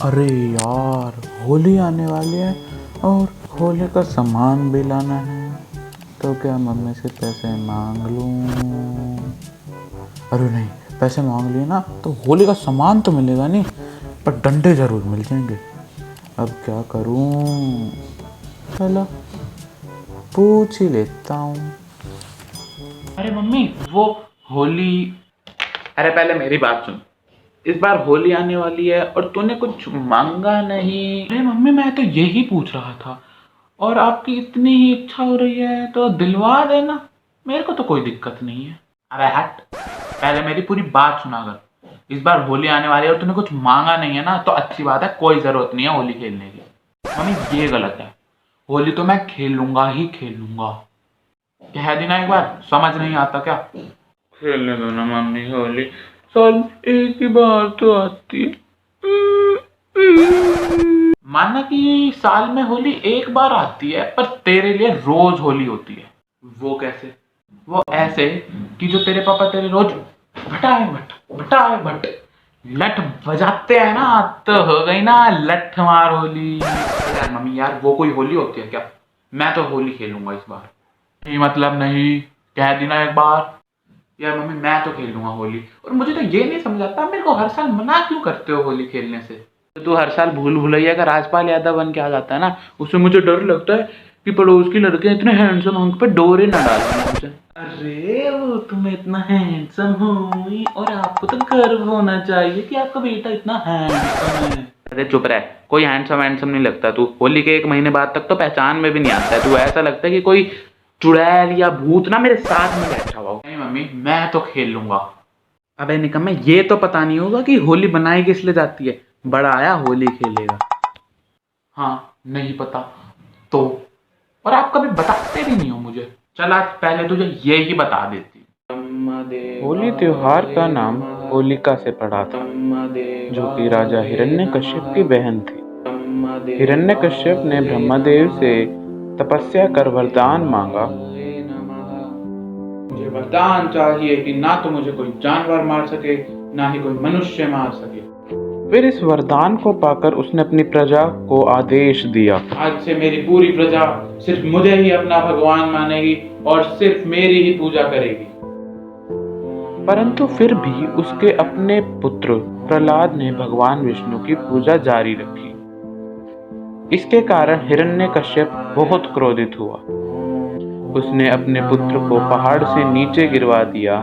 अरे यार, होली आने वाली है और होली का सामान भी लाना है, तो क्या मम्मी से पैसे मांग लूँ? अरे नहीं, पैसे मांग लिए ना तो होली का सामान तो मिलेगा नहीं, पर डंडे ज़रूर मिल जाएंगे। अब क्या करूँ? चलो पूछ ही लेता हूँ। अरे मम्मी, वो होली, अरे पहले मेरी बात सुन। इस बार होली आने वाली है और तूने कुछ मांगा नहीं। अरे मम्मी, मैं तो यही पूछ रहा था, और आपकी इतनी ही इच्छा हो रही है तो दिलवा देना, मेरे को तो कोई दिक्कत नहीं है। अरे हट, पहले मेरी पूरी बात सुना कर। इस बार होली आने वाली है और तूने कुछ मांगा नहीं है ना, तो अच्छी बात है, कोई जरूरत नहीं है होली खेलने की। मम्मी ये गलत है, होली तो मैं खेलूंगा ही खेलूंगा। कह देना एक बार, समझ नहीं आता क्या? खेलने दो ना मम्मी, होली साल एक ही बार तो आती है। माना कि साल में होली एक बार आती है, पर तेरे लिए रोज होली होती है। वो कैसे? वो ऐसे कि जो तेरे पापा तेरे रोज भटाए भट भटाए भट लठ बजाते हैं ना, तो हो गई ना लठ मार होली। यार मम्मी यार, वो कोई होली होती है क्या? मैं तो होली खेलूंगा इस बार। नहीं मतलब नहीं, कह देना एक बार। यार मम्मी, मैं तो खेल लूंगा होली, और मुझे तो ये नहीं समझ आता, मेरे को हर साल मना क्यों करते हो होली खेलने से? तो तू हर साल भूल भुलैया का राजपाल यादव बन के आ जाता है ना, उससे मुझे डर लगता है कि पड़ोस की लड़के इतने हैंडसम होंगे पे डोरे ना डाल दें मुझे। अरे वो तुम्हें इतना हैंडसम हो और आपको तो गर्व होना चाहिए कि आपका बेटा इतना हैंडसम है। अरे चुप रह, कोई हैंडसम हैंडसम नहीं लगता तू। होली के एक महीने बाद तक तो पहचान में भी नहीं आता है तू। ऐसा लगता है कि कोई चुड़ैल या भूत ना मेरे साथ में बैठा हुआ हो। नहीं मम्मी, मैं तो खेल लूंगा। अबे निकम्मे, ये तो पता नहीं होगा कि होली बनाई किस लिए जाती है। बड़ा आया होली खेलेगा। हाँ, नहीं पता तो, और आप कभी बताते भी नहीं हो मुझे। चल आज पहले तुझे ये ही बता देती। होली त्योहार का नाम होलिका से पड़ा था, जो कि राजा हिरण्यकश्यप की बहन थी। हिरण्यकश्यप ने ब्रह्मदेव से तपस्या कर वरदान मांगा। मुझे वरदान चाहिए कि ना तो मुझे कोई जानवर मार सके, ना ही कोई मनुष्य मार सके। फिर इस वरदान को पाकर उसने अपनी प्रजा को आदेश दिया, आज से मेरी पूरी प्रजा सिर्फ मुझे ही अपना भगवान मानेगी और सिर्फ मेरी ही पूजा करेगी। परंतु फिर भी उसके अपने पुत्र प्रहलाद ने भगवान विष्णु की पूजा जारी रखी। इसके कारण हिरण्यकश्यप बहुत क्रोधित हुआ। उसने अपने पुत्र को पहाड़ से नीचे गिरवा दिया,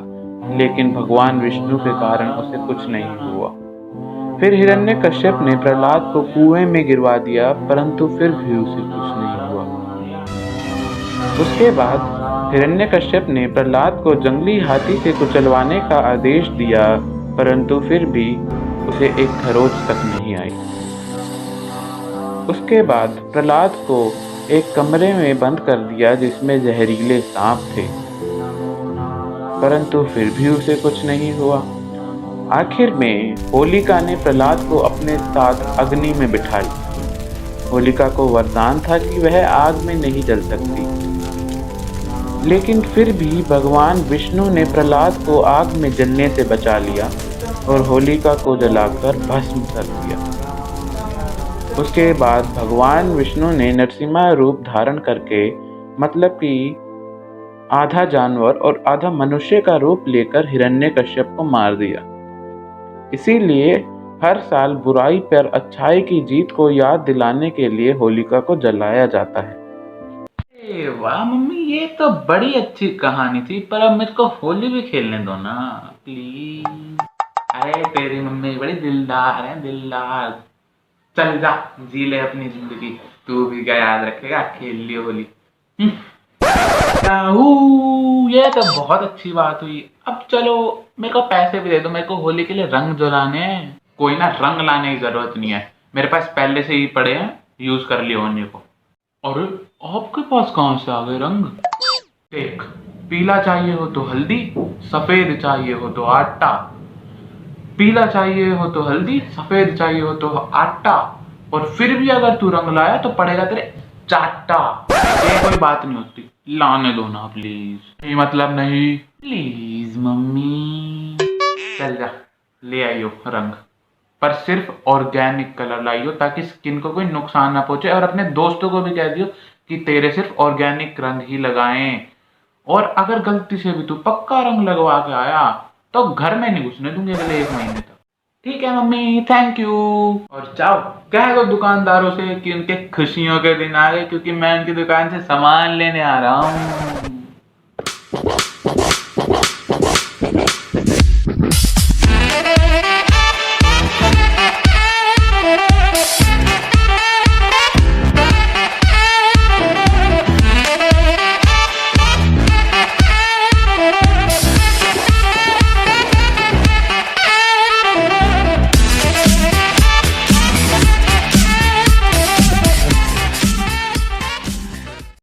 लेकिन भगवान विष्णु के कारण उसे कुछ नहीं हुआ। फिर हिरण्यकश्यप ने प्रहलाद को कुएं में गिरवा दिया, परंतु फिर भी उसे कुछ नहीं हुआ। उसके बाद हिरण्यकश्यप ने प्रहलाद को जंगली हाथी से कुचलवाने का आदेश दिया, परंतु फिर भी उसे एक खरोच तक नहीं आई। उसके बाद प्रहलाद को एक कमरे में बंद कर दिया जिसमें जहरीले सांप थे, परंतु फिर भी उसे कुछ नहीं हुआ। आखिर में होलिका ने प्रहलाद को अपने साथ अग्नि में बिठा लिया। होलिका को वरदान था कि वह आग में नहीं जल सकती, लेकिन फिर भी भगवान विष्णु ने प्रहलाद को आग में जलने से बचा लिया और होलिका को जलाकर भस्म कर दिया। उसके बाद भगवान विष्णु ने नरसिम्हा रूप धारण करके, मतलब कि आधा जानवर और आधा मनुष्य का रूप लेकर हिरण्यकश्यप को मार दिया। इसीलिए हर साल बुराई पर अच्छाई की जीत को याद दिलाने के लिए होलिका को जलाया जाता है। वाह मम्मी, ये तो बड़ी अच्छी कहानी थी, पर अब मेरे को होली भी खेलने दो ना प्लीज। अरे तेरी मम्मी बड़ी दिलदार है, दिलदार। चल जा, जी ले अपनी जिंदगी। तू भी क्या याद रखेगा, खेल लियो होली। ये तो बहुत अच्छी बात हुई। अब चलो मेरे को पैसे भी दे दो, मेरे को होली के लिए रंग जो लाने हैं। कोई ना रंग लाने की जरूरत नहीं है, मेरे पास पहले से ही पड़े हैं, यूज कर लियो होने को। अरे आपके पास कहाँ से आ गए रंग? देख, पीला चाहिए हो तो हल्दी, सफेद चाहिए हो तो आटा। पीला चाहिए हो तो हल्दी, सफेद चाहिए हो तो आटा, और फिर भी अगर तू रंग लाया तो पड़ेगा तेरे चाटा। ये कोई बात नहीं होती, लाने दो ना प्लीज। नहीं मतलब नहीं, प्लीज मम्मी। चल जा, ले आइयो रंग। पर सिर्फ ऑर्गेनिक कलर लाइयो ताकि स्किन को कोई नुकसान ना पहुंचे, और अपने दोस्तों को भी कह दियो कि तेरे सिर्फ ऑर्गेनिक रंग ही लगाएं। और अगर गलती से भी तू पक्का रंग लगवा के आया तो घर में नहीं घुसने दूंगी अगले 1 महीने तक। ठीक है मम्मी, थैंक यू। और जाओ कह दो दुकानदारों से कि उनके खुशियों के दिन आ गए, क्योंकि मैं उनकी दुकान से सामान लेने आ रहा हूँ।